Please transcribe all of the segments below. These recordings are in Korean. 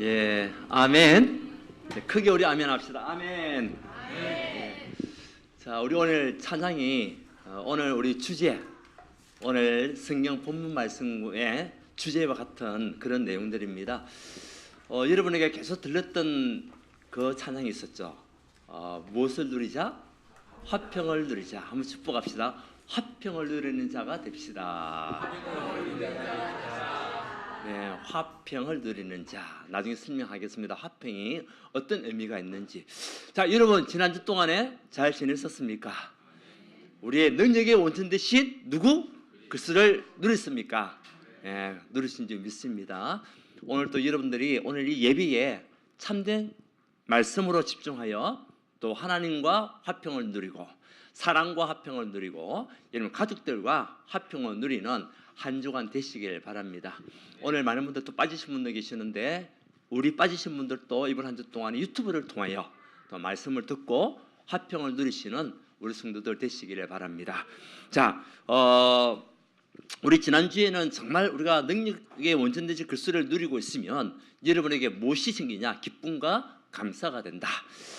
예, 아멘. 네, 크게 우리 아멘 합시다. 아멘. 예. 자, 우리 오늘 찬양이 오늘 우리 주제, 오늘 성경 본문 말씀의 주제와 같은 그런 내용들입니다. 여러분에게 계속 들렸던 그 찬양이 있었죠. 무엇을 누리자? 화평을 누리자. 한번 축복합시다. 화평을 누리는 자가 됩시다. 네, 화평을 누리는 자. 나중에 설명하겠습니다. 화평이 어떤 의미가 있는지. 자, 여러분 지난주 동안에 잘 지냈었습니까? 우리의 능력의 원천 되신 누구? 그리스도를 누렸습니까? 네, 누리신 줄 믿습니다. 오늘 또 여러분들이 오늘 이 예배에 참된 말씀으로 집중하여 또 하나님과 화평을 누리고 사랑과 화평을 누리고 여러분 가족들과 화평을 누리는 한 주간 되시길 바랍니다. 오늘 많은 분들 또 빠지신 분들 계시는데 우리 빠지신 분들도 이번 한 주 동안 유튜브를 통하여 또 말씀을 듣고 화평을 누리시는 우리 성도들 되시기를 바랍니다. 자, 우리 지난주에는 정말 우리가 능력의 원천되신 그리스도를 누리고 있으면 여러분에게 무엇이 생기냐? 기쁨과 감사가 된다.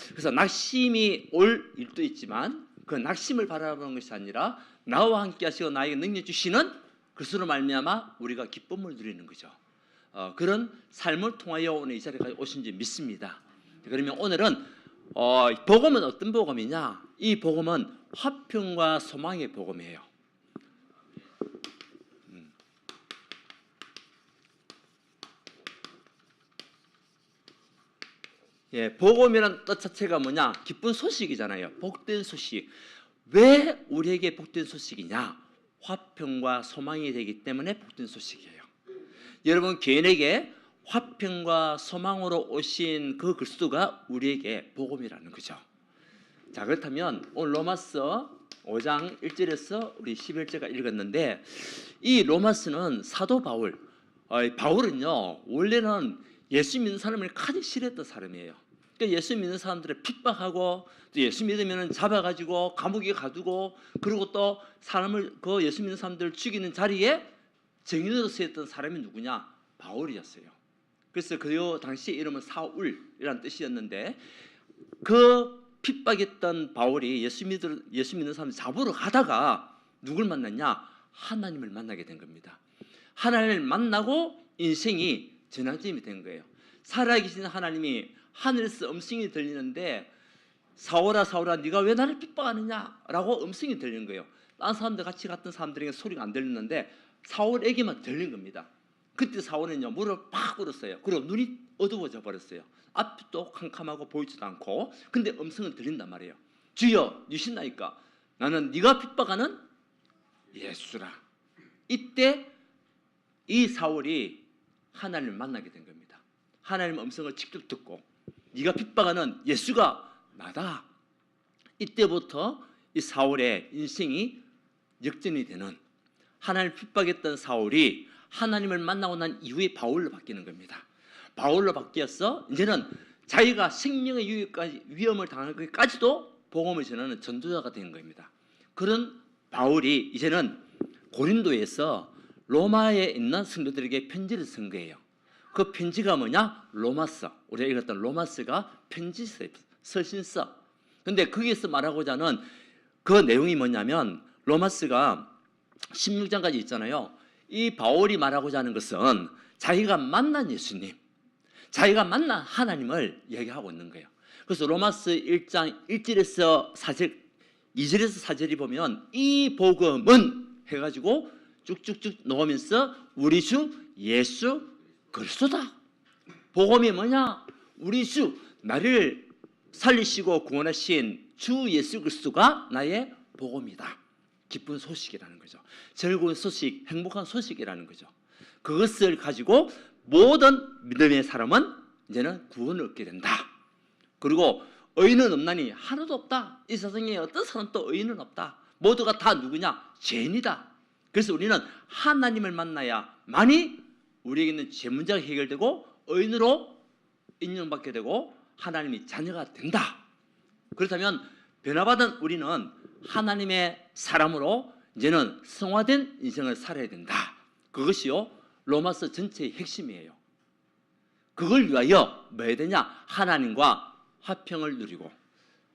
그래서 낙심이 올 일도 있지만 그 낙심을 바라보는 것이 아니라 나와 함께 하시고 나에게 능력 주시는 그리스도로 말미암아 우리가 기쁨을 누리는 거죠. 그런 삶을 통하여 오늘 이 자리에 오신 줄 믿습니다. 그러면 오늘은 복음은 어떤 복음이냐? 이 복음은 화평과 소망의 복음이에요. 예, 복음이란 뜻 자체가 뭐냐? 기쁜 소식이잖아요. 복된 소식. 왜 우리에게 복된 소식이냐? 화평과 소망이 되기 때문에 복된 소식이에요. 여러분 개인에게 화평과 소망으로 오신 그 그리스도가 우리에게 복음이라는 거죠. 자, 그렇다면 오늘 로마서 5장 1절에서 우리 11절까지 읽었는데 이 로마서는 사도 바울은요 원래는 예수 믿는 사람을 가장 싫어했던 사람이에요. 그러니까 예수 믿는 사람들을 핍박하고 또 예수 믿으면 잡아가지고 감옥에 가두고 그리고 또 사람을 그 예수 믿는 사람들을 죽이는 자리에 증인으로 쓰였던 사람이 누구냐? 바울이었어요. 그래서 그 당시 이름은 사울이라는 뜻이었는데 그 핍박했던 바울이 예수 믿는 사람을 잡으러 가다가 누굴 만났냐? 하나님을 만나게 된 겁니다. 하나님을 만나고 인생이 전환점이 된 거예요. 살아계신 하나님이 하늘에서 음성이 들리는데 사울아 사울아 네가 왜 나를 핍박하느냐라고 음성이 들린 거예요. 다른 사람들 같이 갔던 사람들에게 소리가 안 들리는데 사울에게만 들린 겁니다. 그때 사울은요 무릎을 팍 꿇었어요. 그리고 눈이 어두워져 버렸어요. 앞도 캄캄하고 보이지도 않고 근데 음성은 들린단 말이에요. 주여 주신다니까 나는 네가 핍박하는 예수라. 이때 이 사울이 하나님을 만나게 된 겁니다. 하나님의 음성을 직접 듣고 네가 핍박하는 예수가 나다. 이때부터 이 사울의 인생이 역전이 되는 하나님을 핍박했던 사울이 하나님을 만나고 난 이후에 바울로 바뀌는 겁니다. 바울로 바뀌어서 이제는 자기가 생명의 위험을 당할 것까지도 복음을 전하는 전도자가 된 겁니다. 그런 바울이 이제는 고린도에서 로마에 있는 성도들에게 편지를 쓴 거예요. 그 편지가 뭐냐? 로마서. 우리가 읽었던 로마서가 편지서, 서신서. 근데 거기에서 말하고자 하는 그 내용이 뭐냐면 로마서가 16장까지 있잖아요. 이 바울이 말하고자 하는 것은 자기가 만난 예수님, 자기가 만난 하나님을 얘기하고 있는 거예요. 그래서 로마서 1장 1절에서 4절, 2절에서 4절이 보면 이 복음은 해가지고 쭉쭉쭉 놓으면서 우리 주 예수 그리스도다. 복음이 뭐냐? 우리 주 나를 살리시고 구원하신 주 예수 그리스도가 나의 복음이다. 기쁜 소식이라는 거죠. 즐거운 소식, 행복한 소식이라는 거죠. 그것을 가지고 모든 믿음의 사람은 이제는 구원을 얻게 된다. 그리고 의인은 없나니 하나도 없다. 이 세상에 어떤 사람도 의인은 없다. 모두가 다 누구냐? 죄인이다. 그래서 우리는 하나님을 만나야만이 우리에게는 죄 문제가 해결되고 의인으로 인정받게 되고 하나님이 자녀가 된다. 그렇다면 변화받은 우리는 하나님의 사람으로 이제는 성화된 인생을 살아야 된다. 그것이요 로마서 전체의 핵심이에요. 그걸 위하여 뭐 해야 되냐? 하나님과 화평을 누리고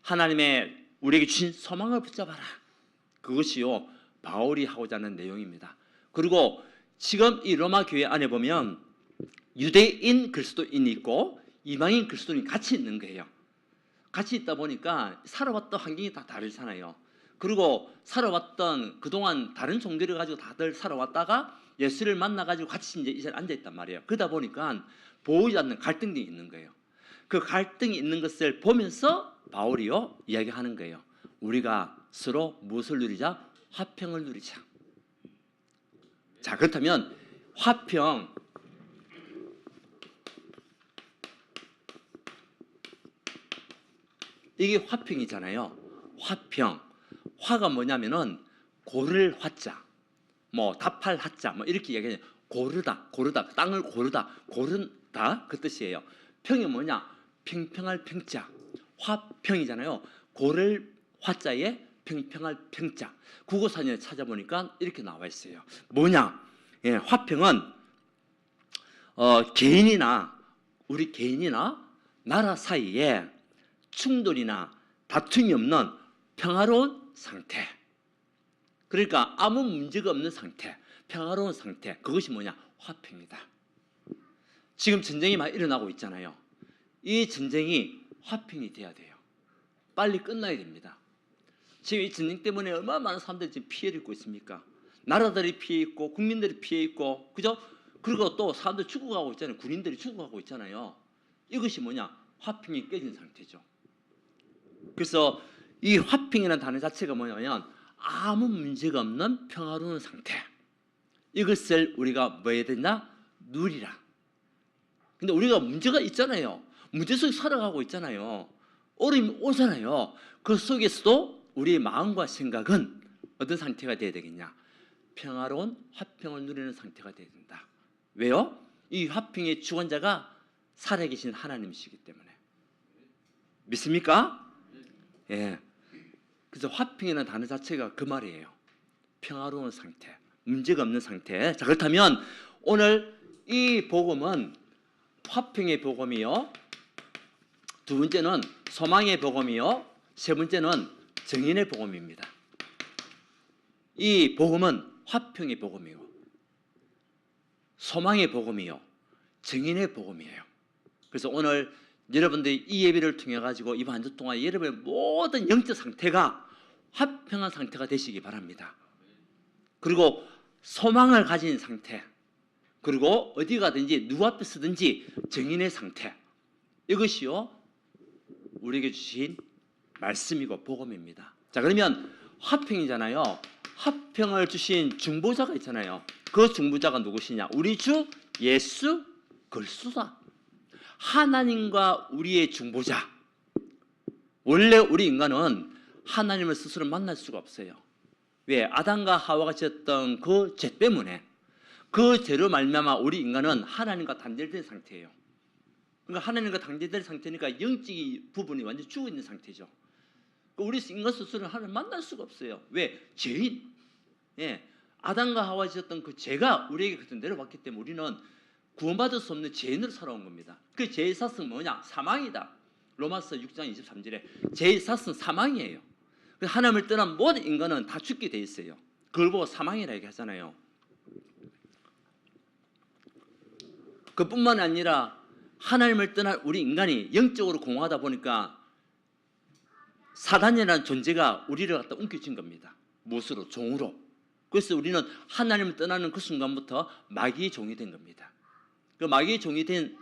하나님의 우리에게 주신 소망을 붙잡아라. 그것이요 바울이 하고자 하는 내용입니다. 그리고 지금 이 로마 교회 안에 보면 유대인 그리스도인이 있고 이방인 그리스도인이 같이 있는 거예요. 같이 있다 보니까 살아왔던 환경이 다 다르잖아요. 그리고 살아왔던 그동안 다른 종교를 가지고 다들 살아왔다가 예수를 만나가지고 같이 이제 이 자리에 앉아있단 말이에요. 그러다 보니까 보이지 않는 갈등이 있는 거예요. 그 갈등이 있는 것을 보면서 바울이요 이야기하는 거예요. 우리가 서로 무엇을 누리자? 화평을 누리자. 자, 그렇다면 화평, 이게 화평이잖아요. 화평, 화가 뭐냐면은 고를 화자, 뭐 답할 화자, 뭐 이렇게 얘기해요. 고르다, 고르다, 땅을 고르다, 고른다 그 뜻이에요. 평이 뭐냐? 평평할 평자, 화평이잖아요. 고를 화자에 평평할 평자. 국어사전에 찾아보니까 이렇게 나와 있어요. 뭐냐? 예, 화평은 개인이나 우리 개인이나 나라 사이에 충돌이나 다툼이 없는 평화로운 상태. 그러니까 아무 문제가 없는 상태, 평화로운 상태. 그것이 뭐냐? 화평이다. 지금 전쟁이 막 일어나고 있잖아요. 이 전쟁이 화평이 돼야 돼요. 빨리 끝나야 됩니다. 지금 이 전쟁 때문에 얼마나 많은 사람들이 지금 피해를 입고 있습니까? 나라들이 피해 있고 국민들이 피해 있고, 그죠? 그리고 또 사람들 죽어가고 있잖아요. 군인들이 죽어가고 있잖아요. 이것이 뭐냐? 화평이 깨진 상태죠. 그래서 이 화평이라는 단어 자체가 뭐냐면 아무 문제가 없는 평화로운 상태. 이것을 우리가 뭐 해야 되냐? 누리라. 근데 우리가 문제가 있잖아요. 문제 속에 살아가고 있잖아요. 어려움이 오잖아요. 그 속에서도 우리의 마음과 생각은 어떤 상태가 돼야 되겠냐? 평화로운 화평을 누리는 상태가 돼야 된다. 왜요? 이 화평의 주관자가 살아계신 하나님이시기 때문에. 믿습니까? 예. 그래서 화평이라는 단어 자체가 그 말이에요. 평화로운 상태, 문제가 없는 상태. 자, 그렇다면 오늘 이 복음은 화평의 복음이요, 두 번째는 소망의 복음이요, 세 번째는 정인의 복음입니다. 이 복음은 화평의 복음이요, 소망의 복음이요, 정인의 복음이에요. 그래서 오늘 여러분들이 이 예배를 통해 가지고 이번 한 주 동안 여러분의 모든 영적 상태가 화평한 상태가 되시기 바랍니다. 그리고 소망을 가진 상태, 그리고 어디 가든지 누구 앞에 서든지 정인의 상태, 이것이요 우리에게 주신 말씀이고 복음입니다. 자, 그러면 화평이잖아요. 화평을 주신 중보자가 있잖아요. 그 중보자가 누구시냐? 우리 주 예수 그리스도다. 하나님과 우리의 중보자. 원래 우리 인간은 하나님을 스스로 만날 수가 없어요. 왜? 아담과 하와가 지었던 그 죄 때문에, 그 죄로 말미암아 우리 인간은 하나님과 단절된 상태예요. 그러니까 하나님과 단절된 상태니까 영적인 부분이 완전 죽어 있는 상태죠. 우리 인간 스스로는 하나님을 만날 수가 없어요. 왜? 죄인. 예. 아담과 하와 지었던 그 죄가 우리에게 그때 내려왔기 때문에 우리는 구원받을 수 없는 죄인으로 살아온 겁니다. 그 죄의 사슬은 뭐냐? 사망이다. 로마서 6장 23절에 죄의 사슬은 사망이에요. 하나님을 떠난 모든 인간은 다 죽게 돼 있어요. 그걸 보고 사망이라 얘기하잖아요. 그뿐만 아니라 하나님을 떠난 우리 인간이 영적으로 공허하다 보니까 사단이라는 존재가 우리를 갖다 움켜쥔 겁니다. 무엇으로? 종으로. 그래서 우리는 하나님을 떠나는 그 순간부터 마귀의 종이 된 겁니다. 그 마귀의 종이 된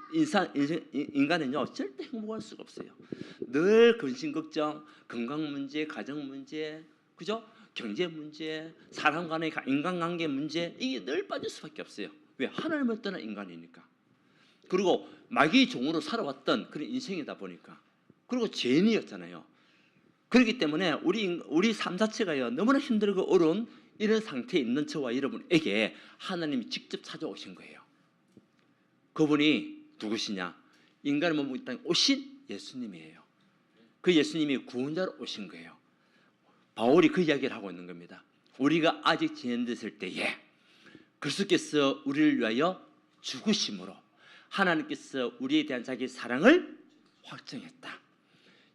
인간은요 절대 행복할 수가 없어요. 늘 근심 걱정, 건강 문제, 가정 문제, 그죠? 경제 문제, 사람 간의 인간관계 문제, 이게 늘 빠질 수밖에 없어요. 왜? 하나님을 떠난 인간이니까. 그리고 마귀의 종으로 살아왔던 그런 인생이다 보니까, 그리고 죄인이었잖아요. 그렇기 때문에 우리 삶 자체가요 너무나 힘들고 어려운 이런 상태에 있는 저와 여러분에게 하나님이 직접 찾아오신 거예요. 그분이 누구시냐? 인간의 몸을 이 땅에 오신 예수님이에요. 그 예수님이 구원자로 오신 거예요. 바울이 그 이야기를 하고 있는 겁니다. 우리가 아직 진행됐을 때에 그리스도께서 우리를 위하여 죽으심으로 하나님께서 우리에 대한 자기의 사랑을 확정했다.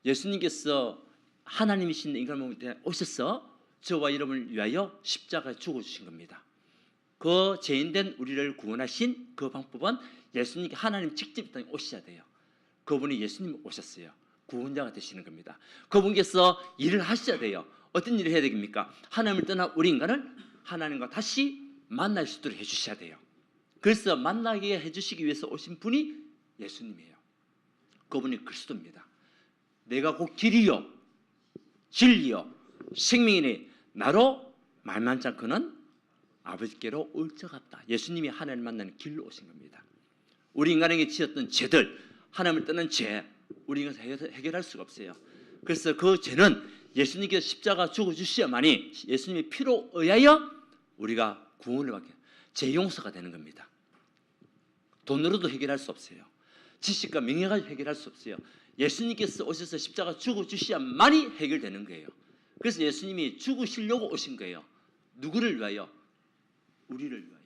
예수님께서 하나님이신 인간 몸에 오셔서 저와 여러분을 위하여 십자가에 죽어주신 겁니다. 그 죄인된 우리를 구원하신 그 방법은 예수님께 하나님 직접 이 땅에 오셔야 돼요. 그분이 예수님 오셨어요. 구원자가 되시는 겁니다. 그분께서 일을 하셔야 돼요. 어떤 일을 해야 되겠습니까? 하나님을 떠난 우리 인간을 하나님과 다시 만날 수 있도록 해주셔야 돼요. 그래서 만나게 해주시기 위해서 오신 분이 예수님이에요. 그분이 그리스도입니다. 내가 곧 길이요 진리요 생명이니 나로 말만치 않고는 아버지께로 올 적 없다. 예수님이 하나님 만나는 길로 오신 겁니다. 우리 인간에게 지었던 죄들, 하나님을 떠난 죄, 우리 인간에서 해결할 수가 없어요. 그래서 그 죄는 예수님께서 십자가 죽어주셔야만이 예수님의 피로 의하여 우리가 구원을 받게, 죄 용서가 되는 겁니다. 돈으로도 해결할 수 없어요. 지식과 명예 가지고 해결할 수 없어요. 예수님께서 오셔서 십자가 죽어주셔야만이 해결되는 거예요. 그래서 예수님이 죽으시려고 오신 거예요. 누구를 위하여? 우리를 위하여,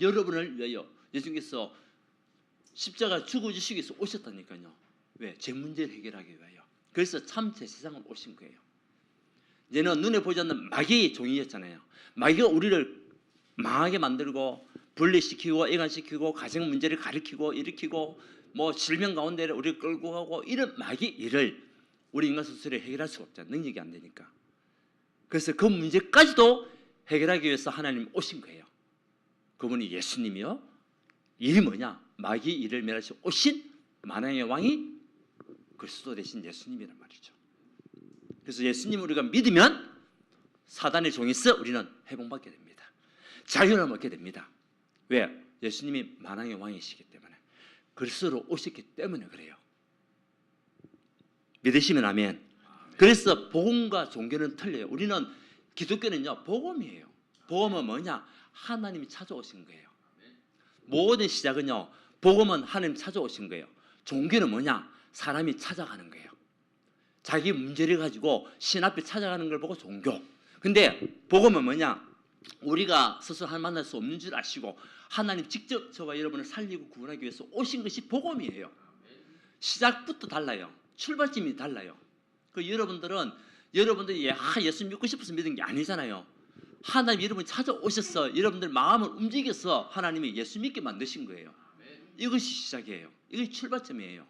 여러분을 위하여 예수님께서 십자가 죽어주시기 위해서 오셨다니까요. 왜? 제 문제를 해결하기 위하여. 그래서 참새 세상을 오신 거예요. 얘는 눈에 보이지 않는 마귀의 종이었잖아요. 마귀가 우리를 망하게 만들고 분리시키고 애간시키고 가정 문제를 가리키고 일으키고 뭐 질병 가운데 우리를 끌고 가고 이런 마귀 일을 우리 인간 스스로 해결할 수가 없잖아요. 능력이 안 되니까. 그래서 그 문제까지도 해결하기 위해서 하나님 오신 거예요. 그분이 예수님이요. 일이 뭐냐? 마귀 일을 멸하시고 오신 만왕의 왕이 그리스도 되신 예수님이란 말이죠. 그래서 예수님을 우리가 믿으면 사단의 종에서 우리는 회복받게 됩니다. 자유를 얻게 됩니다. 왜? 예수님이 만왕의 왕이시기 때문에, 그리스도로 오셨기 때문에 그래요. 믿으시면 아멘. 그래서 복음과 종교는 틀려요. 우리는 기독교는요 복음이에요. 복음은 뭐냐? 하나님이 찾아오신 거예요. 모든 시작은요 복음은 하나님 찾아오신 거예요. 종교는 뭐냐? 사람이 찾아가는 거예요. 자기 문제를 가지고 신 앞에 찾아가는 걸 보고 종교. 근데 복음은 뭐냐? 우리가 스스로 하나님 만날 수 없는 줄 아시고 하나님 직접 저와 여러분을 살리고 구원하기 위해서 오신 것이 복음이에요. 시작부터 달라요. 출발점이 달라요. 그 여러분들이 예수 믿고 싶어서 믿은 게 아니잖아요. 하나님 여러분이 찾아오셔서 여러분들 마음을 움직여서 하나님이 예수 믿게 만드신 거예요. 이것이 시작이에요. 이것이 출발점이에요.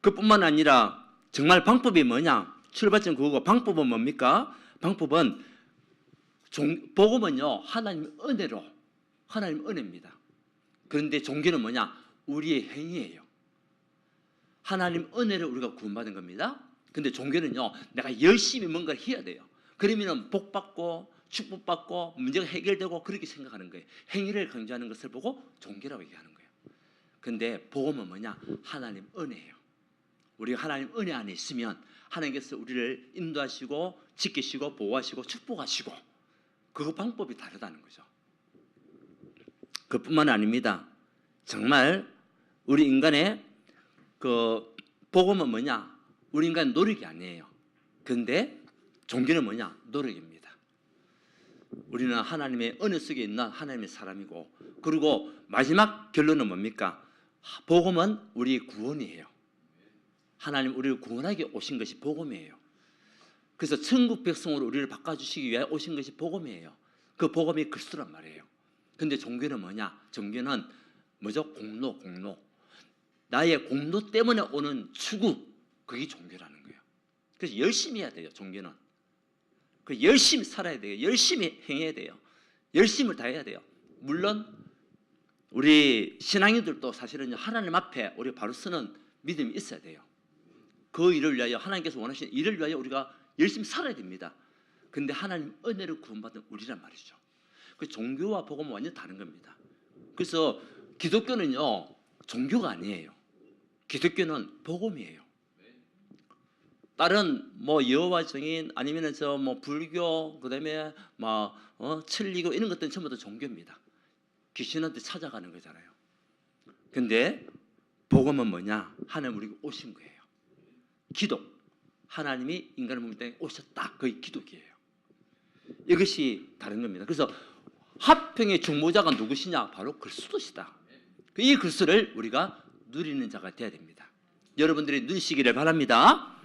그뿐만 아니라 정말 방법이 뭐냐? 출발점 그거고 방법은 뭡니까? 방법은 복음은요 하나님 은혜로, 하나님 은혜입니다. 그런데 종교는 뭐냐? 우리의 행위예요. 하나님 은혜로 우리가 구원받은 겁니다. 근데 종교는요 내가 열심히 뭔가를 해야 돼요. 그러면 복받고 축복받고 문제가 해결되고 그렇게 생각하는 거예요. 행위를 강조하는 것을 보고 종교라고 얘기하는 거예요. 근데 복음은 뭐냐? 하나님 은혜예요. 우리가 하나님 은혜 안에 있으면 하나님께서 우리를 인도하시고 지키시고 보호하시고 축복하시고, 그 방법이 다르다는 거죠. 그뿐만 아닙니다. 정말 우리 인간의 그 복음은 뭐냐? 우리 인간 노력이 아니에요. 그런데 종교는 뭐냐? 노력입니다. 우리는 하나님의 은혜 속에 있는 하나님의 사람이고, 그리고 마지막 결론은 뭡니까? 복음은 우리의 구원이에요. 하나님 우리를 구원하게 오신 것이 복음이에요. 그래서 천국 백성으로 우리를 바꿔주시기 위해 오신 것이 복음이에요. 그 복음이 그리스도란 말이에요. 근데 종교는 뭐냐? 종교는 뭐죠? 공로. 나의 공로 때문에 오는 추구, 그게 종교라는 거예요. 그래서 열심히 해야 돼요. 종교는 열심히 살아야 돼요. 열심히 행해야 돼요. 열심을 다해야 돼요. 물론 우리 신앙인들도 사실은 하나님 앞에 우리가 바로 서는 믿음이 있어야 돼요. 그 일을 위하여, 하나님께서 원하시는 일을 위하여 우리가 열심히 살아야 됩니다. 근데 하나님 은혜를 구원받은 우리란 말이죠. 그 종교와 복음은 완전 다른 겁니다. 그래서 기독교는요 종교가 아니에요. 기독교는 복음이에요. 다른 뭐 여호와 증인 아니면 저 뭐 불교 그다음에 뭐 천리교 이런 것들은 전부 다 종교입니다. 귀신한테 찾아가는 거잖아요. 근데 복음은 뭐냐? 하나님 우리가 오신 거예요. 기독, 하나님이 인간을 몸에 땅에 오셨다. 그게 기독이에요. 이것이 다른 겁니다. 그래서 화평의 중보자가 누구시냐? 바로 그리스도시다. 이 그리스도를 우리가 누리는 자가 되어야 됩니다. 여러분들이 누리시기를 바랍니다.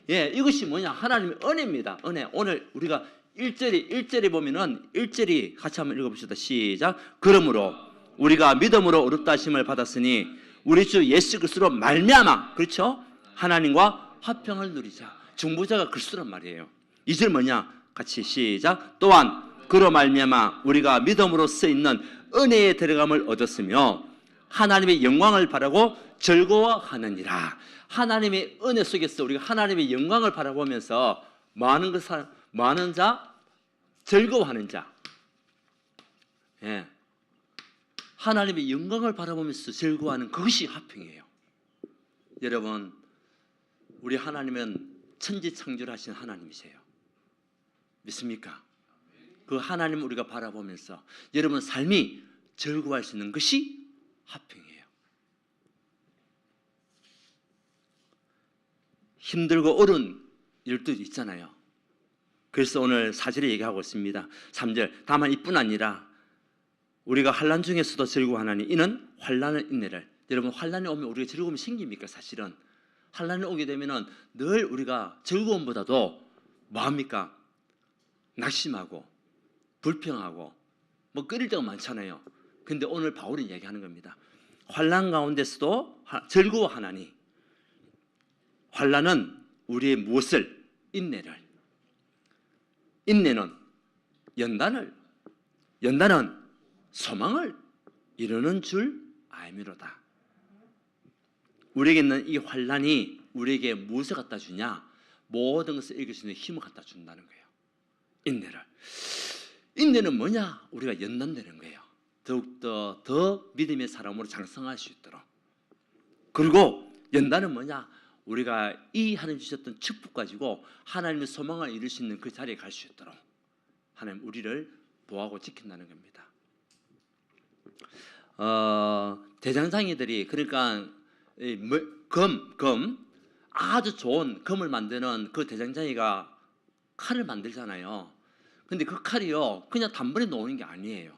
예, 이것이 뭐냐? 하나님의 은혜입니다. 은혜. 오늘 우리가 1절에 보면은 1절이 같이 한번 읽어봅시다. 시작. 그러므로 우리가 믿음으로 의롭다 하심을 받았으니 우리 주 예수 그리스도로 말미암아, 그렇죠? 하나님과 화평을 누리자. 중보자가 그리스도란 말이에요. 2절 뭐냐? 같이 시작. 또한 그로 말미암아 우리가 믿음으로 쓰이는 은혜에 들어감을 얻었으며 하나님의 영광을 바라고 즐거워하느니라. 하나님의 은혜 속에서 우리가 하나님의 영광을 바라보면서 많은 자, 즐거워하는 자. 예. 하나님의 영광을 바라보면서 즐거워하는 그것이 화평이에요. 여러분, 우리 하나님은 천지창조하신 하나님이세요. 믿습니까? 그 하나님을 우리가 바라보면서 여러분 삶이 즐거워할 수 있는 것이 화평이에요. 힘들고 어려운 일도 있잖아요. 그래서 오늘 4절에 얘기하고 있습니다. 3절. 다만 이뿐 아니라 우리가 환난 중에서도 즐거워하나니 이는 환난을 인내를. 여러분, 환난이 오면 우리가 즐거움이 생깁니까? 사실은 환난이 오게 되면은 늘 우리가 즐거움보다도 뭐합니까? 낙심하고 불평하고 뭐 끓일 때가 많잖아요. 근데 오늘 바울이 얘기하는 겁니다. 환난 가운데서도 즐거워하나니. 환난은 우리의 무엇을? 인내를. 인내는 연단은 소망을 이루는 줄 알미로다. 우리에게 있는 이 환난이 우리에게 무엇을 갖다 주냐? 모든 것을 이길 수 있는 힘을 갖다 준다는 거예요. 인내를. 인내는 뭐냐? 우리가 연단되는 거예요. 더욱더 더 믿음의 사람으로 장성할 수 있도록. 그리고 연단은 뭐냐? 우리가 이 하나님 주셨던 축복 가지고 하나님의 소망을 이룰 수 있는 그 자리에 갈 수 있도록 하나님 우리를 보호하고 지킨다는 겁니다. 대장장이들이 그러니까 아주 좋은 금을 만드는 그 대장장이가 칼을 만들잖아요. 근데 그 칼이요 그냥 단번에 놓는 게 아니에요.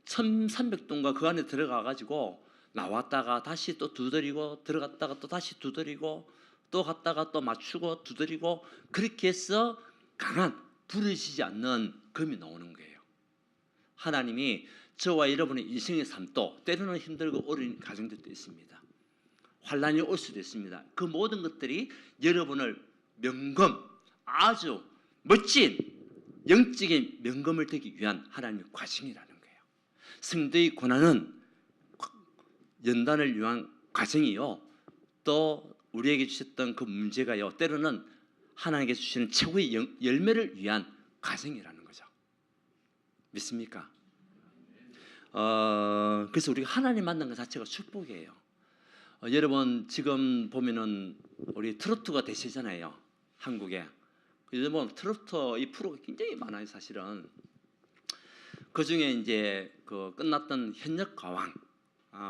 1300도인가 그 안에 들어가 가지고 나왔다가 다시 또 두드리고 들어갔다가 또 다시 두드리고 또 갔다가 또 맞추고 두드리고 그렇게 해서 강한 부러지지 않는 금이 나오는 거예요. 하나님이 저와 여러분의 인생의 삶도 때로는 힘들고 어려운 가정들도 있습니다. 환난이 올 수도 있습니다. 그 모든 것들이 여러분을 명금, 아주 멋진 영적인 명금을 되기 위한 하나님의 과정이라는 거예요. 성도의 고난은 연단을 위한 과정이요. 또 우리에게 주셨던 그 문제가요. 때로는 하나님께서 주시는 최고의 열매를 위한 과정이라는 거죠. 믿습니까? 그래서 우리가 하나님 만난 것 자체가 축복이에요. 여러분 지금 보면은 우리 트로트가 대세잖아요. 한국에. 요즘 보면 트로트 이 프로가 굉장히 많아요. 사실은 그 중에 이제 그 끝났던 현역 가왕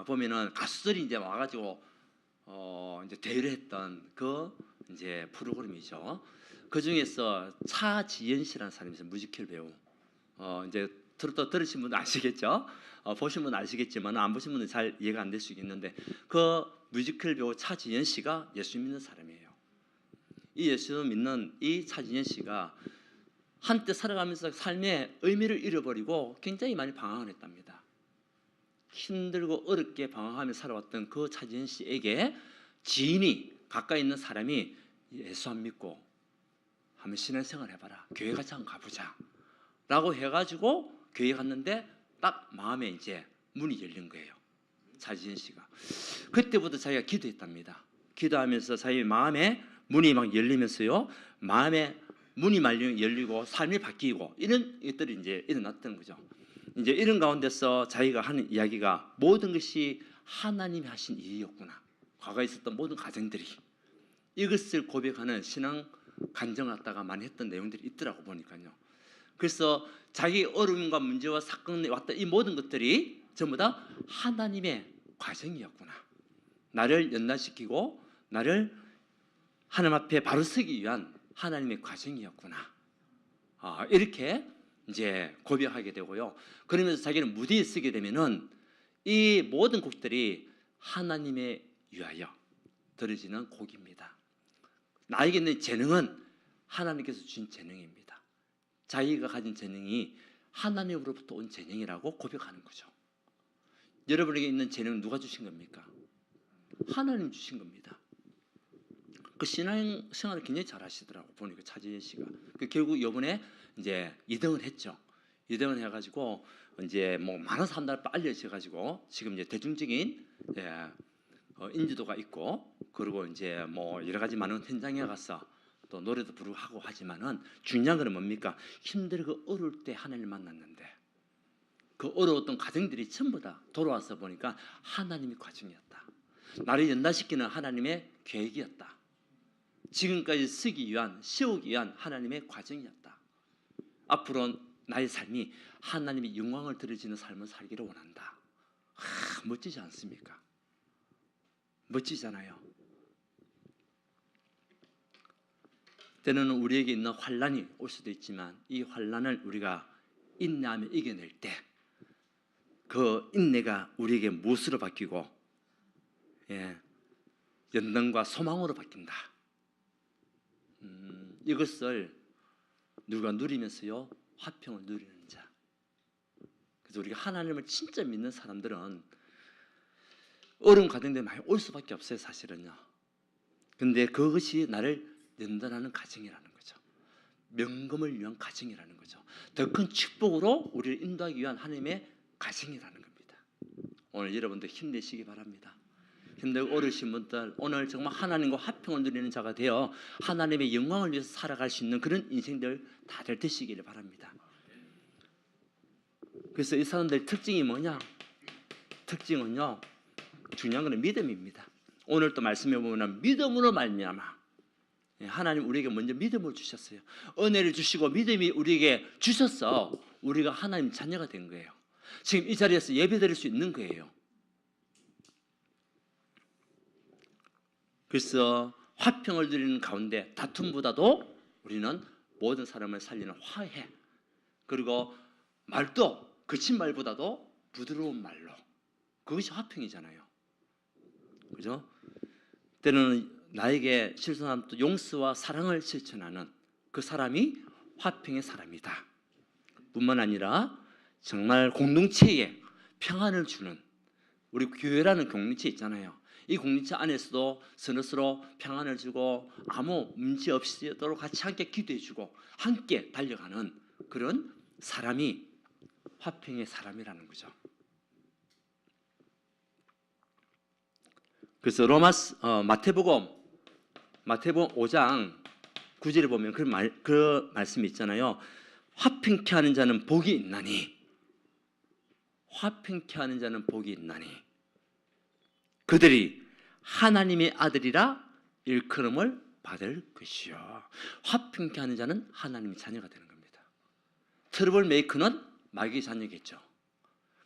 보면은 가수들이 이제 와가지고 이제 대회를 했던 그 이제 프로그램이죠. 그 중에서 차지연 씨라는 사람이 있어요. 뮤지컬 배우. 이제 트로트 들으신 분은 아시겠죠? 보신 분은 아시겠지만 안 보신 분은 잘 이해가 안 될 수 있겠는데 그 뮤지컬 배우 차지연 씨가 예수 믿는 사람이에요. 이 예수 믿는 이 차지연 씨가 한때 살아가면서 삶의 의미를 잃어버리고 굉장히 많이 방황을 했답니다. 힘들고 어렵게 방황하며 살아왔던 그 차지연 씨에게 지인이 가까이 있는 사람이 예수 안 믿고 한번 신앙생활 해봐라. 교회 같이 한번 가보자. 라고 해가지고 교회 갔는데 딱 마음에 이제 문이 열린 거예요. 차지연 씨가. 그때부터 자기가 기도했답니다. 기도하면서 자기 마음에 문이 막 열리면서요. 마음에 문이 열리고 삶이 바뀌고 이런 것들이 이제 일어났던 거죠. 이제 이런 가운데서 자기가 하는 이야기가 모든 것이 하나님이 하신 일이었구나. 과거에 있었던 모든 가정들이 이것을 고백하는 신앙 간증을 갖다가 많이 했던 내용들이 있더라고 보니까요. 그래서 자기 어려움과 문제와 사건에 왔던 이 모든 것들이 전부 다 하나님의 과정이었구나. 나를 연단시키고 나를 하나님 앞에 바로 서기 위한 하나님의 과정이었구나. 이렇게 이제 고백하게 되고요. 그러면서 자기는 무대에 서게 되면은 이 모든 곡들이 하나님에 위하여 드려지는 곡입니다. 나에게 있는 재능은 하나님께서 주신 재능입니다. 자기가 가진 재능이 하나님으로부터 온 재능이라고 고백하는 거죠. 여러분에게 있는 재능은 누가 주신 겁니까? 하나님 주신 겁니다. 그 신앙생활을 굉장히 잘 하시더라고 보니까 차지은 씨가. 결국 이번에 이제 2등을 했죠. 2등을 해가지고 이제 뭐 많은 사람들 알려져가지고 지금 이제 대중적인 인지도가 있고, 그리고 이제 뭐 여러 가지 많은 현장에 가서 또 노래도 부르고 하고 하지만은 중요한 건 뭡니까? 힘들고 어려울 때 하나님을 만났는데 그 어려웠던 과정들이 전부 다 돌아와서 보니까 하나님의 과정이었다. 나를 연단시키는 하나님의 계획이었다. 지금까지 세우기 위한 하나님의 과정이었다. 앞으로 나의 삶이 하나님의 영광을 드려지는 삶을 살기를 원한다. 멋지지 않습니까? 멋지잖아요. 때로는 우리에게 있는 환난이 올 수도 있지만 이 환난을 우리가 인내하며 이겨낼 때 그 인내가 우리에게 무엇으로 바뀌고 연단과 소망으로 바뀐다. 이것을 누가 누리면서요? 화평을 누리는 자. 그래서 우리가 하나님을 진짜 믿는 사람들은 어려운 과정들이 많이 올 수밖에 없어요, 사실은요. 근데 그것이 나를 연단하는 과정이라는 거죠. 명금을 위한 과정이라는 거죠. 더 큰 축복으로 우리를 인도하기 위한 하나님의 과정이라는 겁니다. 오늘 여러분들 힘내시기 바랍니다. 힘들고 어려우신 분들 오늘 정말 하나님과 화평을 누리는 자가 되어 하나님의 영광을 위해서 살아갈 수 있는 그런 인생들 다들 되시기를 바랍니다. 그래서 이 사람들의 특징이 뭐냐? 특징은요, 중요한 것은 믿음입니다. 오늘 또 말씀해 보면 믿음으로 말미암아 하나님 우리에게 먼저 믿음을 주셨어요. 은혜를 주시고 믿음이 우리에게 주셔서 우리가 하나님 자녀가 된 거예요. 지금 이 자리에서 예배드릴 수 있는 거예요. 그래서 화평을 누리는 가운데 다툼보다도 우리는 모든 사람을 살리는 화해, 그리고 말도 거친 말보다도 부드러운 말로, 그것이 화평이잖아요. 그죠? 때로는 나에게 실천한 또 용서와 사랑을 실천하는 그 사람이 화평의 사람이다. 뿐만 아니라 정말 공동체에 평안을 주는, 우리 교회라는 공동체 있잖아요. 이 공동체 안에서도 서로 평안을 주고 아무 문제 없이도록 같이 함께 기도해주고 함께 달려가는 그런 사람이 화평의 사람이라는 거죠. 그래서 마태복음 5장 9절에 보면 그 말씀이 있잖아요. 화평케 하는 자는 복이 있나니, 화평케 하는 자는 복이 있나니 그들이 하나님의 아들이라 일컬음을 받을 것이요. 화평케 하는 자는 하나님의 자녀가 되는 겁니다. 트러블 메이커는 마귀의 자녀겠죠.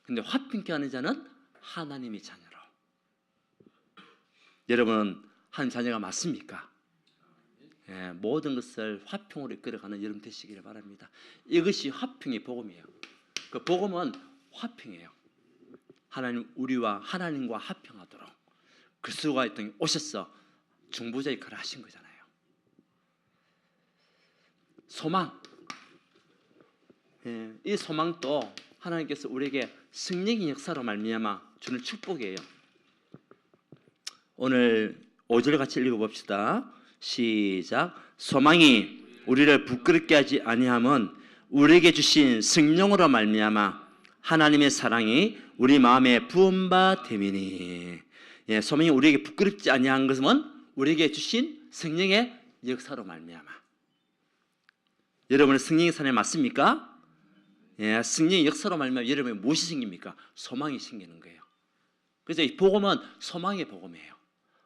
근데 화평케 하는 자는 하나님의 자녀로. 여러분은 하나님 자녀가 맞습니까? 모든 것을 화평으로 이끌어가는 여러분 되시기를 바랍니다. 이것이 화평의 복음이에요. 그 복음은 화평이에요. 하나님 우리와 하나님과 화평하도록 그리스도가 이 땅에 오셔서 중보자 역할을 하신 거잖아요. 소망, 이 소망도 하나님께서 우리에게 성령의 역사로 말미암아 주는 축복이에요. 오늘 5절 같이 읽어봅시다. 시작. 소망이 우리를 부끄럽게 하지 아니함은 우리에게 주신 성령으로 말미암아 하나님의 사랑이 우리 마음에 부은 바 됨이니. 소망이 우리에게 부끄럽지 아니한 것은 우리에게 주신 성령의 역사로 말미암아. 여러분의 성령의 사랑이 맞습니까? 성령의 역사로 말미암아 여러분이 무엇이 생깁니까? 소망이 생기는 거예요. 그래서 이 복음은 소망의 복음이에요.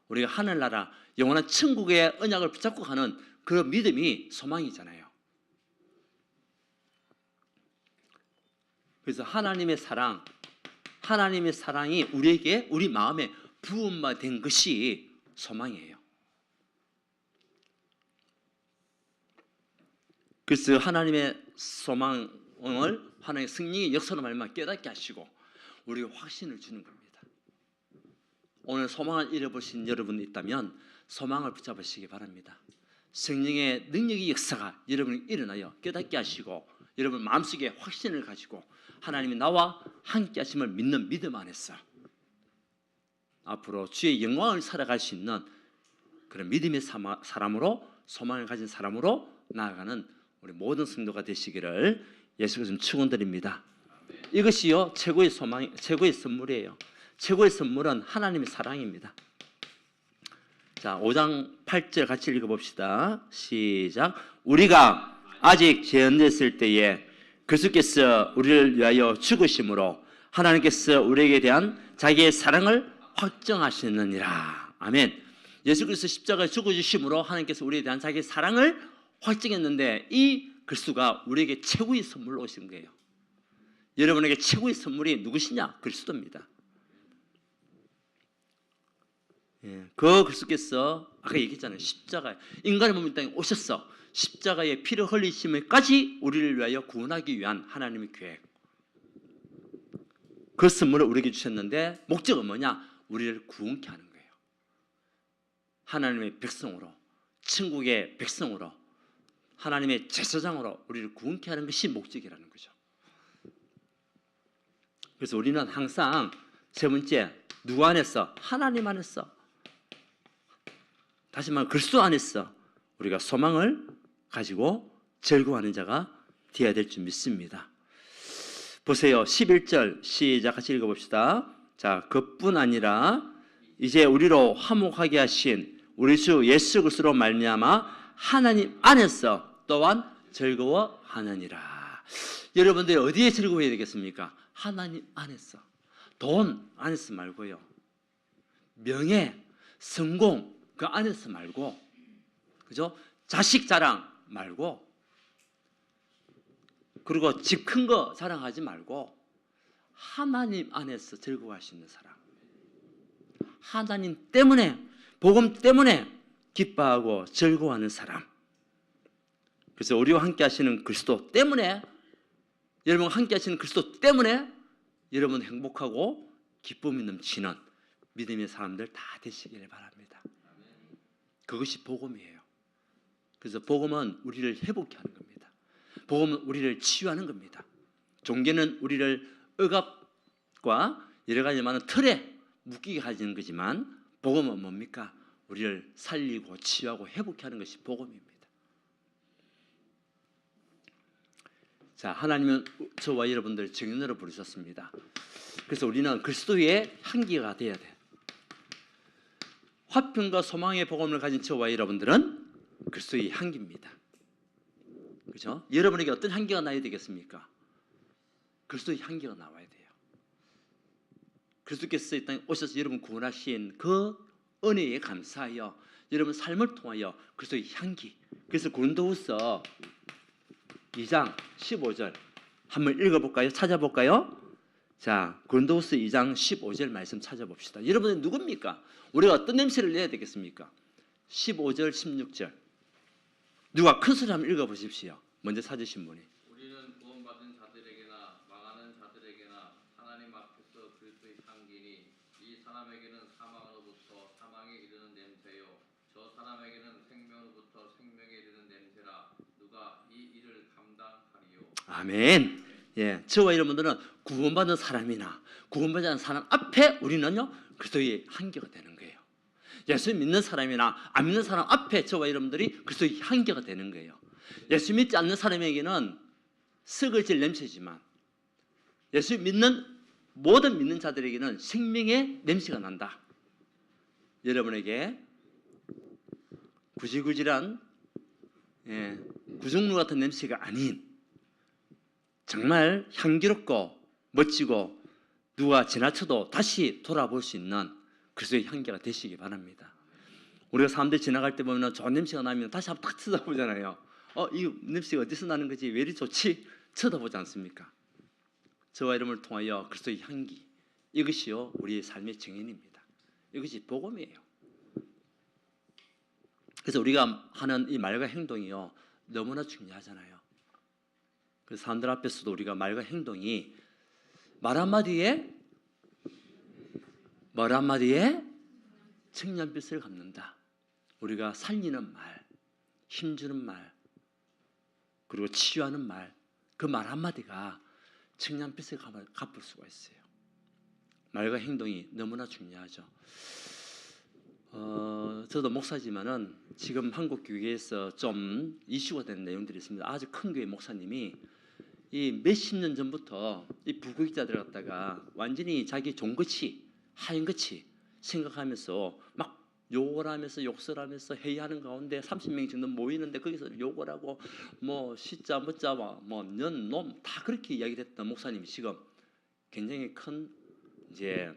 우리가 하늘나라 영원한 천국의 언약을 붙잡고 가는 그런 믿음이 소망이잖아요. 그래서 하나님의 사랑이 우리에게 우리 마음에 부은 바 된 것이 소망이에요. 그래서 하나님의 소망을 하나님의 성령의 역사로 말미암아 깨닫게 하시고 우리가 확신을 주는 겁니다. 오늘 소망을 잃어버리신 여러분이 있다면 소망을 붙잡으시기 바랍니다. 성령의 능력의 역사가 여러분이 일어나요. 깨닫게 하시고 여러분 마음속에 확신을 가지고 하나님이 나와 함께 하심을 믿는 믿음 안에서 앞으로 주의 영광을 살아갈 수 있는 그런 믿음의 사람으로, 소망을 가진 사람으로 나아가는 우리 모든 성도가 되시기를 예수 그리스도 축원드립니다. 이것이요 최고의 소망, 최고의 선물이에요. 최고의 선물은 하나님의 사랑입니다. 자, 5장 8절 같이 읽어봅시다. 시작. 우리가 아직 죄인됐을 때에 그리스도께서 우리를 위하여 죽으심으로 하나님께서 우리에게 대한 자기의 사랑을 확정하시느니라. 아멘. 예수 그리스도 십자가에 죽어주심으로 하나님께서 우리에 대한 자기의 사랑을 확정했는데 이 그리스도가 우리에게 최고의 선물로 오신 거예요. 여러분에게 최고의 선물이 누구시냐? 그리스도입니다. 그 그리스도께서 아까 얘기했잖아요. 십자가에 인간의 몸이 땅에 오셨어. 십자가에 피를 흘리심을까지 우리를 위하여 구원하기 위한 하나님의 계획. 그 선물을 우리에게 주셨는데 목적은 뭐냐? 우리를 구원케 하는 거예요. 하나님의 백성으로, 천국의 백성으로, 하나님의 제사장으로 우리를 구원케 하는 것이 목적이라는 거죠. 그래서 우리는 항상 세 번째, 누구 안에서? 하나님 안에서, 다시 말해 그리스도 안에서 우리가 소망을 가지고 즐거워하는 자가 되어야 될 줄 믿습니다. 보세요. 11절 시작 같이 읽어봅시다. 자, 그뿐 아니라 이제 우리로 화목하게 하신 우리 주 예수 그리스도로 말미암아 하나님 안에서 또한 즐거워하느니라. 여러분들이 어디에 즐거워해야 되겠습니까? 하나님 안에서. 돈 안에서 말고요. 명예, 성공 그 안에서 말고, 그죠? 자식 자랑 말고, 그리고 집 큰 거 자랑하지 말고 하나님 안에서 즐거워하시는 사람, 하나님 때문에, 복음 때문에 기뻐하고 즐거워하는 사람. 그래서 우리와 함께 하시는 그리스도 때문에, 여러분과 함께 하시는 그리스도 때문에 여러분 행복하고 기쁨이 넘치는 믿음의 사람들 다 되시기를 바랍니다. 그것이 복음이에요. 그래서 복음은 우리를 회복케 하는 겁니다. 복음은 우리를 치유하는 겁니다. 종교는 우리를 억압과 여러 가지 많은 틀에 묶이게 하는 거지만 복음은 뭡니까? 우리를 살리고 치유하고 회복케 하는 것이 복음입니다. 자, 하나님은 저와 여러분들을 증인으로 부르셨습니다. 그래서 우리는 그리스도의 향기가 되어야 돼요. 화평과 소망의 복음을 가진 저와 여러분들은 그리스도의 향기입니다. 그렇죠? 여러분에게 어떤 향기가 나야 되겠습니까? 그리스도의 향기가 나와야 돼요. 그리스도께서 이 땅에 오셔서 여러분 구원하신 그 은혜에 감사하여 여러분 삶을 통하여 그리스도의 향기. 그래서 고린도후서 2장 15절 한번 읽어볼까요? 찾아볼까요? 자, 고린도후서 2장 15절 말씀 찾아봅시다. 여러분은 누굽니까? 우리가 어떤 냄새를 내야 되겠습니까? 15절 16절 누가 큰 소리 한번 읽어보십시오. 먼저 찾으신 분이. 우리는 구원받은 자들에게나 망하는 자들에게나 하나님 앞에서 그리스도의 향기니 이 사람에게는 사망으로부터 사망에 이르는 냄새요 저 사람에게는 생명으로부터 생명에 이르는 냄새라 누가 이 일을 감당하리요. 아멘. 예, 저와 여러분들은 구원받은 사람이나 구원받지 않은 사람 앞에 우리는요 그리스도의 향기가 되는 거예요. 예수 믿는 사람이나 안 믿는 사람 앞에 저와 여러분들이 그리스도의 향기가 되는 거예요. 예수 믿지 않는 사람에게는 썩어질 냄새지만 예수 믿는 모든 믿는 자들에게는 생명의 냄새가 난다. 여러분에게 구질구질한 구정루 같은 냄새가 아닌 정말 향기롭고 멋지고 누가 지나쳐도 다시 돌아볼 수 있는 그리스도의 향기가 되시기 바랍니다. 우리가 사람들 지나갈 때 보면 좋은 냄새가 나면 다시 한번 탁 쳐다보잖아요. 이 냄새가 어디서 나는 거지? 왜 이리 좋지? 쳐다보지 않습니까? 저와 여러분을 통하여 그리스도의 향기, 이것이요 우리의 삶의 증인입니다. 이것이 복음이에요. 그래서 우리가 하는 이 말과 행동이요 너무나 중요하잖아요. 그래서 사람들 앞에서도 우리가 말과 행동이 말 한마디에 말 한마디에 청년빛을 갚는다. 우리가 살리는 말, 힘주는 말, 그리고 치유하는 말, 그 말 한마디가 청년빛을 갚을 수가 있어요. 말과 행동이 너무나 중요하죠. 저도 목사지만은 지금 한국 교회에서 좀 이슈가 되는 내용들이 있습니다. 아주 큰 교회 목사님이 이 몇십 년 전부터 이 부교육자들 갖다가 완전히 자기 종같이 하얀 것이 생각하면서 막 욕을 하면서 욕설 하면서 회의하는 가운데 30명 정도 모이는데 거기서 욕을 하고 뭐 시자 뭐자와 뭐 년 놈 다 그렇게 이야기했던 목사님이 지금 굉장히 큰 이제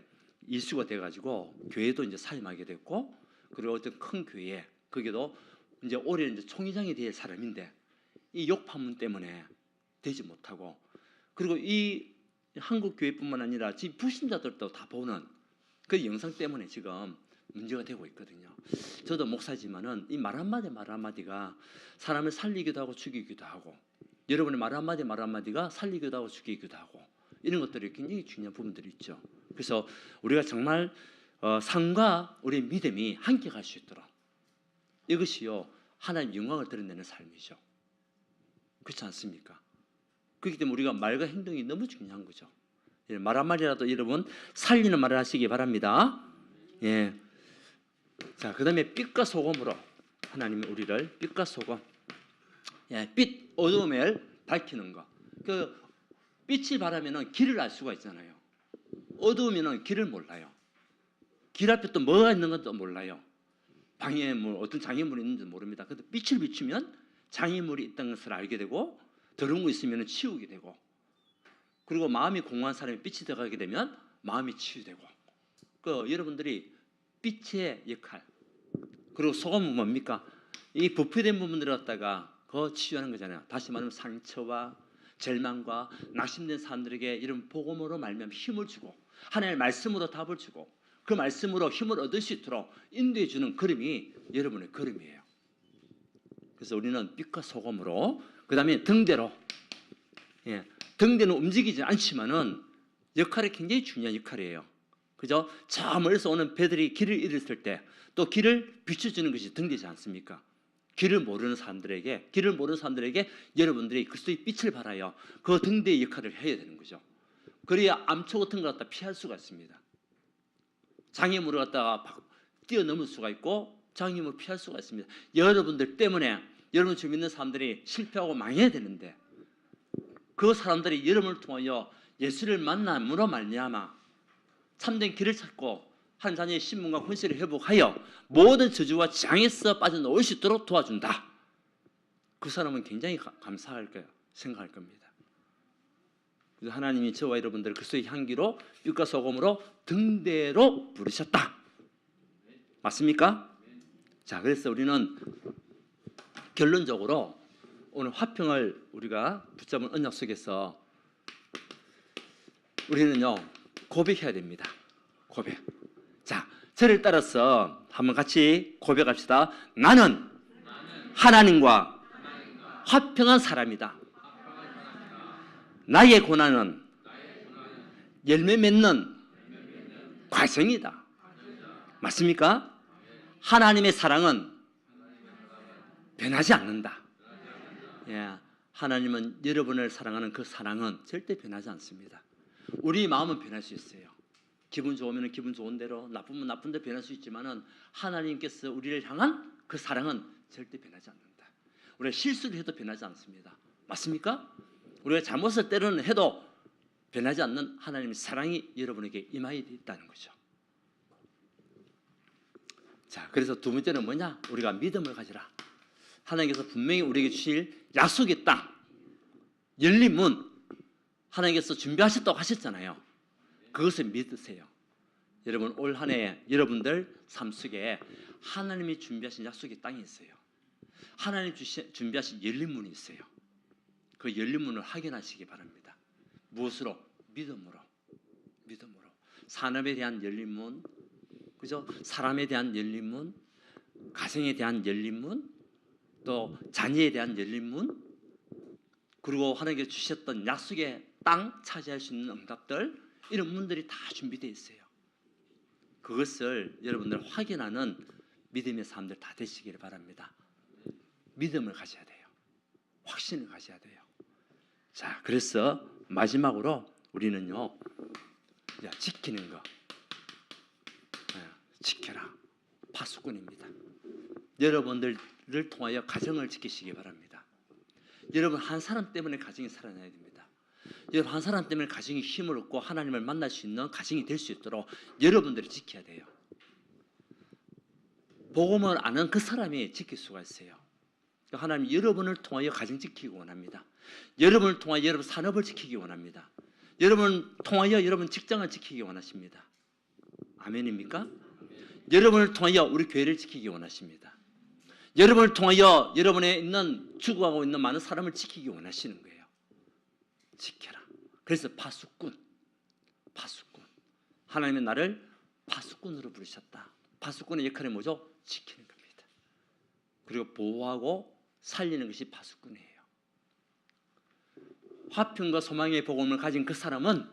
이슈가 돼가지고 교회도 이제 사임하게 됐고, 그리고 어떤 큰 교회 거기도 이제 올해 이제 총회장이 될 사람인데 이 욕파문 때문에 되지 못하고, 그리고 이 한국 교회뿐만 아니라 지금 불신자들도 다 보는 그 영상 때문에 지금 문제가 되고 있거든요. 저도 목사지만은 이 말 한마디가 사람을 살리기도 하고 죽이기도 하고, 여러분의 말 한마디가 살리기도 하고 죽이기도 하고, 이런 것들이 굉장히 중요한 부분들이 있죠. 그래서 우리가 정말 삶과 우리의 믿음이 함께 갈 수 있도록, 이것이요 하나님 영광을 드러내는 삶이죠. 그렇지 않습니까? 그렇기 때문에 우리가 말과 행동이 너무 중요한 거죠. 말 한마디라도 여러분 살리는 말을 하시기 바랍니다. 예. 자, 그다음에 빛과 소금으로 하나님이 우리를 빛과 소금, 예, 빛 어둠을 밝히는 거. 그 빛이 바라면은 길을 알 수가 있잖아요. 어두우면은 길을 몰라요. 길 앞에 또 뭐가 있는 것도 몰라요. 방에 뭐 어떤 장애물이 있는지 모릅니다. 근데 빛을 비추면 장애물이 있다는 것을 알게 되고, 더러운 거 있으면 치우게 되고, 그리고 마음이 공허한 사람이 빛이 들어가게 되면 마음이 치유되고. 그 여러분들이 빛의 역할, 그리고 소금은 뭡니까? 이 부패된 부분들을 갖다가 그 치유하는 거잖아요. 다시 말하면 상처와 절망과 낙심된 사람들에게 이런 복음으로 말미암아 힘을 주고, 하나님의 말씀으로 답을 주고, 그 말씀으로 힘을 얻을 수 있도록 인도해 주는 걸음이 여러분의 걸음이에요. 그래서 우리는 빛과 소금으로, 그 다음에 등대로, 예, 등대는 움직이지 않지만은 역할이 굉장히 중요한 역할이에요. 그죠? 저 멀리서 오는 배들이 길을 잃었을 때 또 길을 비춰주는 것이 등대지 않습니까? 길을 모르는 사람들에게 여러분들이 그리스도의 빛을 발하여 그 등대의 역할을 해야 되는 거죠. 그래야 암초 같은 걸 갖다 피할 수가 있습니다. 장애물을 갖다가 뛰어넘을 수가 있고 장애물을 피할 수가 있습니다. 여러분들 때문에 여러분 주변 있는 사람들이 실패하고 망해야 되는데, 그 사람들이 여러분을 통하여 예수를 만남으로 말미암아 참된 길을 찾고 한 자녀의 신분과 권세를 회복하여 모든 저주와 장애에서 빠져나올 수 있도록 도와준다. 그 사람은 굉장히 감사할 거예요. 생각할 겁니다. 그래서 하나님이 저와 여러분들을 그리스도의 향기로 빛과 소금으로 등대로 부르셨다. 맞습니까? 자, 그래서 우리는 결론적으로 오늘 화평을 우리가 붙잡은 언약 속에서 우리는요 고백해야 됩니다. 고백. 자, 저를 따라서 한번 같이 고백합시다. 나는 하나님과 화평한 사람이다. 나의 고난은 열매 맺는 과정이다. 맞습니까? 하나님의 사랑은 변하지 않는다. 예, 하나님은 여러분을 사랑하는 그 사랑은 절대 변하지 않습니다. 우리 마음은 변할 수 있어요. 기분 좋으면 기분 좋은 대로, 나쁘면 나쁜 대로 변할 수 있지만은 하나님께서 우리를 향한 그 사랑은 절대 변하지 않는다. 우리가 실수를 해도 변하지 않습니다. 맞습니까? 우리가 잘못을 때로는 해도 변하지 않는 하나님의 사랑이 여러분에게 임하여 있다는 거죠. 자, 그래서 두 번째는 뭐냐? 우리가 믿음을 가지라. 하나님께서 분명히 우리에게 주실 약속의 땅, 열린 문, 하나님께서 준비하셨다고 하셨잖아요. 그것을 믿으세요. 여러분, 올 한 해 여러분들 삶 속에 하나님이 준비하신 약속의 땅이 있어요. 하나님 준비하신 열린 문이 있어요. 그 열린 문을 확인하시기 바랍니다. 무엇으로? 믿음으로. 산업에 대한 열린 문, 그죠? 사람에 대한 열린 문, 가정에 대한 열린 문, 또 자녀에 대한 열린 문, 그리고 하나님께서 주셨던 약속의 땅 차지할 수 있는 응답들, 이런 문들이 다 준비되어 있어요. 그것을 여러분들 확인하는 믿음의 사람들 다 되시기를 바랍니다. 믿음을 가져야 돼요. 확신을 가져야 돼요. 자, 그래서 마지막으로 우리는요, 지키는 거. 지켜라. 파수꾼입니다. 여러분들을 통하여 가정을 지키시기 바랍니다. 여러분 한 사람 때문에 가정이 살아나야 됩니다. 여러분 한 사람 때문에 가정이 힘을 얻고 하나님을 만날 수 있는 가정이 될 수 있도록 여러분들이 지켜야 돼요. 복음을 아는 그 사람이 지킬 수가 있어요. 하나님 여러분을 통하여 가정 지키기 원합니다. 여러분을 통하여 여러분 산업을 지키기 원합니다. 여러분을 통하여 여러분 직장을 지키기 원하십니다. 아멘입니까? 여러분을 통하여 우리 교회를 지키기 원하십니다. 여러분을 통하여 여러분에 있는 죽어가고 있는 많은 사람을 지키기 원하시는 거예요. 지켜라. 그래서 파수꾼. 하나님은 나를 파수꾼으로 부르셨다. 파수꾼의 역할이 뭐죠? 지키는 겁니다. 그리고 보호하고 살리는 것이 파수꾼이에요. 화평과 소망의 복음을 가진 그 사람은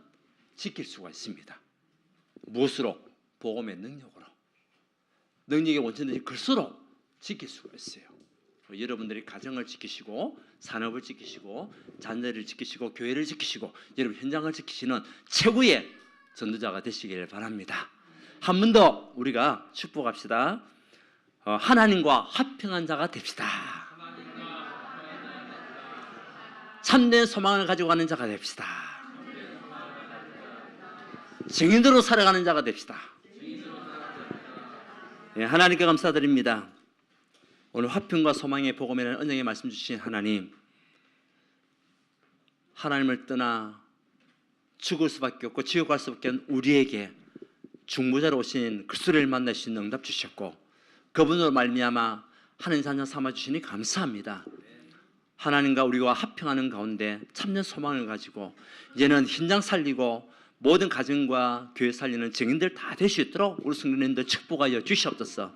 지킬 수가 있습니다. 무엇으로? 복음의 능력으로. 능력의 원천들이 클수록 지킬 수가 있어요. 여러분들이 가정을 지키시고 산업을 지키시고 자녀를 지키시고 교회를 지키시고 여러분 현장을 지키시는 최고의 전도자가 되시길 바랍니다. 한 번 더 우리가 축복합시다. 하나님과 화평한 자가 됩시다. 참된 소망을 가지고 가는 자가 됩시다. 증인으로 살아가는 자가 됩시다. 하나님께 감사드립니다. 오늘 화평과 소망의 복음에는 언약의 말씀 주신 하나님, 하나님을 떠나 죽을 수밖에 없고 지옥 갈 수밖에 없는 우리에게 중보자로 오신 그리스도를 만날 수 있는 응답 주셨고 그분으로 말미암아 하나님 자녀 삼아 주시니 감사합니다. 하나님과 우리와 화평하는 가운데 참된 소망을 가지고 이제는 현장 살리고 모든 가정과 교회 살리는 증인들 다 될 수 있도록 우리 성도님들 축복하여 주시옵소서.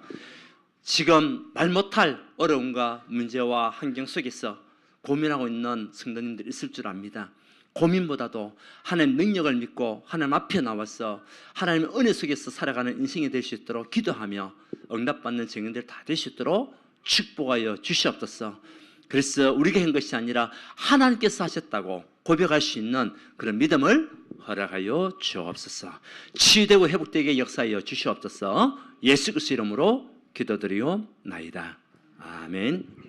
지금 말 못할 어려움과 문제와 환경 속에서 고민하고 있는 성도님들이 있을 줄 압니다. 고민보다도 하나님 능력을 믿고 하나님 앞에 나와서 하나님의 은혜 속에서 살아가는 인생이 될 수 있도록 기도하며 응답받는 증인들 다 될 수 있도록 축복하여 주시옵소서. 그래서 우리가 한 것이 아니라 하나님께서 하셨다고 고백할 수 있는 그런 믿음을 허락하여 주옵소서. 치유되고 회복되게 역사하여 주시옵소서. 예수 그리스도 이름으로 기도드리옵나이다. 아멘.